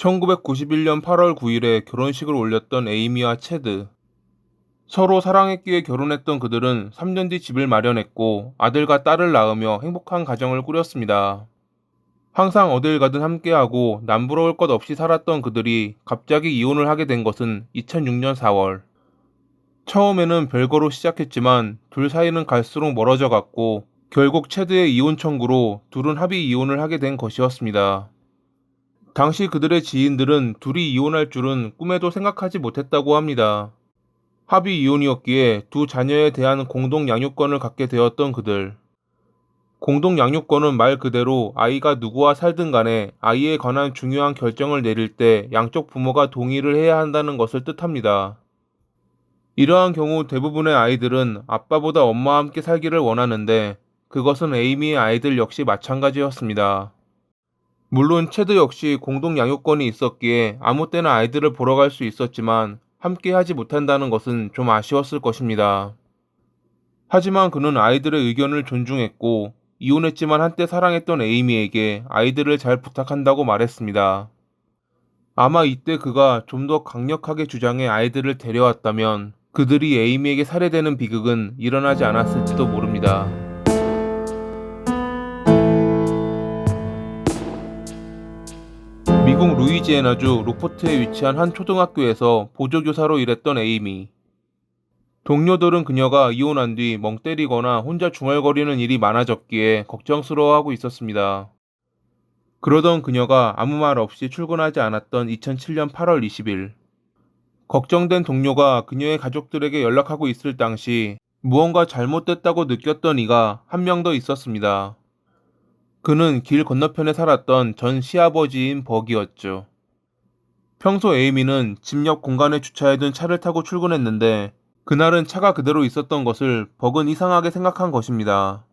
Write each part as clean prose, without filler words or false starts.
1991년 8월 9일에 결혼식을 올렸던 에이미와 체드. 서로 사랑했기에 결혼했던 그들은 3년 뒤 집을 마련했고 아들과 딸을 낳으며 행복한 가정을 꾸렸습니다. 항상 어딜 가든 함께하고 남부러울 것 없이 살았던 그들이 갑자기 이혼을 하게 된 것은 2006년 4월. 처음에는 별거로 시작했지만 둘 사이는 갈수록 멀어져 갔고 결국 체드의 이혼 청구로 둘은 합의 이혼을 하게 된 것이었습니다. 당시 그들의 지인들은 둘이 이혼할 줄은 꿈에도 생각하지 못했다고 합니다. 합의 이혼이었기에 두 자녀에 대한 공동 양육권을 갖게 되었던 그들. 공동 양육권은 말 그대로 아이가 누구와 살든 간에 아이에 관한 중요한 결정을 내릴 때 양쪽 부모가 동의를 해야 한다는 것을 뜻합니다. 이러한 경우 대부분의 아이들은 아빠보다 엄마와 함께 살기를 원하는데 그것은 에이미의 아이들 역시 마찬가지였습니다. 물론 체드 역시 공동 양육권이 있었기에 아무 때나 아이들을 보러 갈 수 있었지만 함께 하지 못한다는 것은 좀 아쉬웠을 것입니다. 하지만 그는 아이들의 의견을 존중했고 이혼했지만 한때 사랑했던 에이미에게 아이들을 잘 부탁한다고 말했습니다. 아마 이때 그가 좀 더 강력하게 주장해 아이들을 데려왔다면 그들이 에이미에게 살해되는 비극은 일어나지 않았을지도 모릅니다. 미국 루이지애나주 로포트에 위치한 한 초등학교에서 보조교사로 일했던 에이미. 동료들은 그녀가 이혼한 뒤 멍 때리거나 혼자 중얼거리는 일이 많아졌기에 걱정스러워하고 있었습니다. 그러던 그녀가 아무 말 없이 출근하지 않았던 2007년 8월 20일. 걱정된 동료가 그녀의 가족들에게 연락하고 있을 당시 무언가 잘못됐다고 느꼈던 이가 한 명 더 있었습니다. 그는 길 건너편에 살았던 전 시아버지인 버기였죠. 평소 에이미는 집 옆 공간에 주차해둔 차를 타고 출근했는데 그날은 차가 그대로 있었던 것을 버그는 이상하게 생각한 것입니다.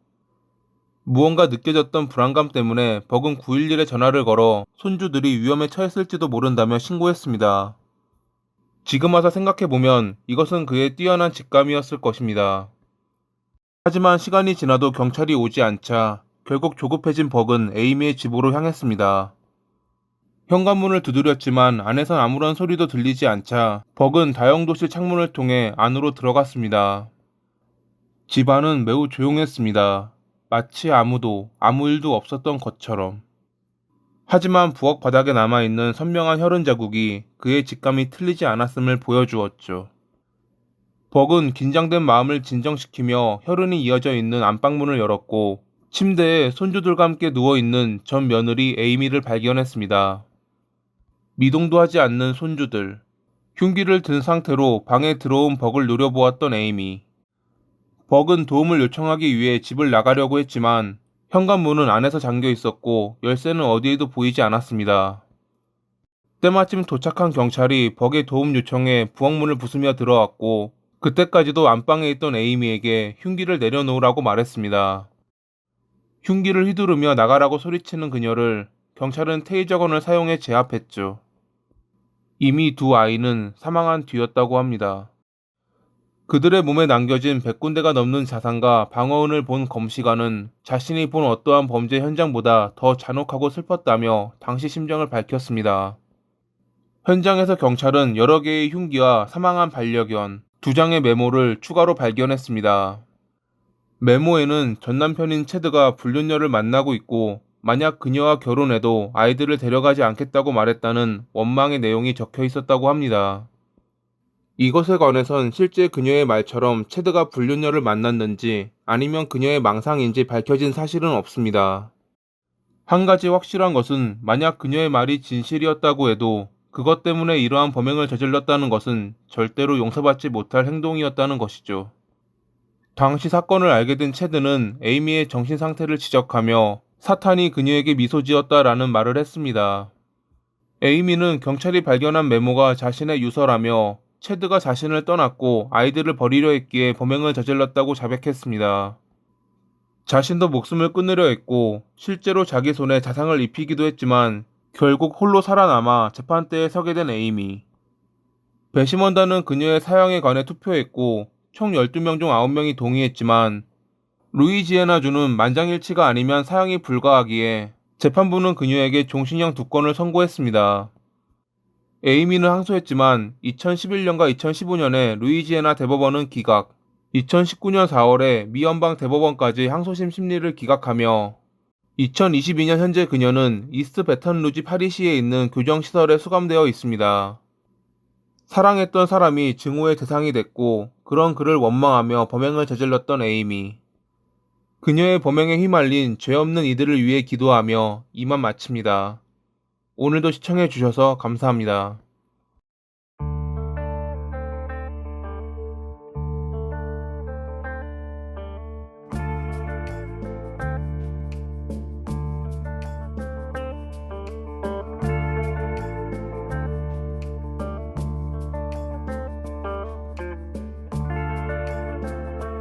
무언가 느껴졌던 불안감 때문에 버그는 911에 전화를 걸어 손주들이 위험에 처했을지도 모른다며 신고했습니다. 지금 와서 생각해보면 이것은 그의 뛰어난 직감이었을 것입니다. 하지만 시간이 지나도 경찰이 오지 않자 결국 조급해진 버그는 에이미의 집으로 향했습니다. 현관문을 두드렸지만 안에선 아무런 소리도 들리지 않자 버그는 다용도실 창문을 통해 안으로 들어갔습니다. 집 안은 매우 조용했습니다. 마치 아무 일도 없었던 것처럼. 하지만 부엌 바닥에 남아있는 선명한 혈흔 자국이 그의 직감이 틀리지 않았음을 보여주었죠. 버그는 긴장된 마음을 진정시키며 혈흔이 이어져 있는 안방문을 열었고 침대에 손주들과 함께 누워있는 전 며느리 에이미를 발견했습니다. 미동도 하지 않는 손주들. 흉기를 든 상태로 방에 들어온 버그를 노려보았던 에이미. 버그는 도움을 요청하기 위해 집을 나가려고 했지만 현관문은 안에서 잠겨 있었고 열쇠는 어디에도 보이지 않았습니다. 때마침 도착한 경찰이 버그의 도움 요청에 부엌문을 부수며 들어왔고 그때까지도 안방에 있던 에이미에게 흉기를 내려놓으라고 말했습니다. 흉기를 휘두르며 나가라고 소리치는 그녀를 경찰은 테이저건을 사용해 제압했죠. 이미 두 아이는 사망한 뒤였다고 합니다. 그들의 몸에 남겨진 100군데가 넘는 자상과 방어운을 본 검시관은 자신이 본 어떠한 범죄 현장보다 더 잔혹하고 슬펐다며 당시 심정을 밝혔습니다. 현장에서 경찰은 여러 개의 흉기와 사망한 반려견, 두 장의 메모를 추가로 발견했습니다. 메모에는 전 남편인 체드가 불륜녀를 만나고 있고 만약 그녀와 결혼해도 아이들을 데려가지 않겠다고 말했다는 원망의 내용이 적혀 있었다고 합니다. 이것에 관해선 실제 그녀의 말처럼 체드가 불륜녀를 만났는지 아니면 그녀의 망상인지 밝혀진 사실은 없습니다. 한 가지 확실한 것은 만약 그녀의 말이 진실이었다고 해도 그것 때문에 이러한 범행을 저질렀다는 것은 절대로 용서받지 못할 행동이었다는 것이죠. 당시 사건을 알게 된 체드는 에이미의 정신 상태를 지적하며 사탄이 그녀에게 미소 지었다라는 말을 했습니다. 에이미는 경찰이 발견한 메모가 자신의 유서라며 체드가 자신을 떠났고 아이들을 버리려 했기에 범행을 저질렀다고 자백했습니다. 자신도 목숨을 끊으려 했고 실제로 자기 손에 자상을 입히기도 했지만 결국 홀로 살아남아 재판대에 서게 된 에이미. 배심원단은 그녀의 사형에 관해 투표했고 총 12명 중 9명이 동의했지만 루이지애나주는 만장일치가 아니면 사형이 불가하기에 재판부는 그녀에게 종신형 2건을 선고했습니다. 에이미는 항소했지만 2011년과 2015년에 루이지애나 대법원은 기각, 2019년 4월에 미 연방 대법원까지 항소심 심리를 기각하며 2022년 현재 그녀는 이스트 베턴루지 파리시에 있는 교정시설에 수감되어 있습니다. 사랑했던 사람이 증오의 대상이 됐고 그런 그를 원망하며 범행을 저질렀던 에이미. 그녀의 범행에 휘말린 죄 없는 이들을 위해 기도하며 이만 마칩니다. 오늘도 시청해 주셔서 감사합니다.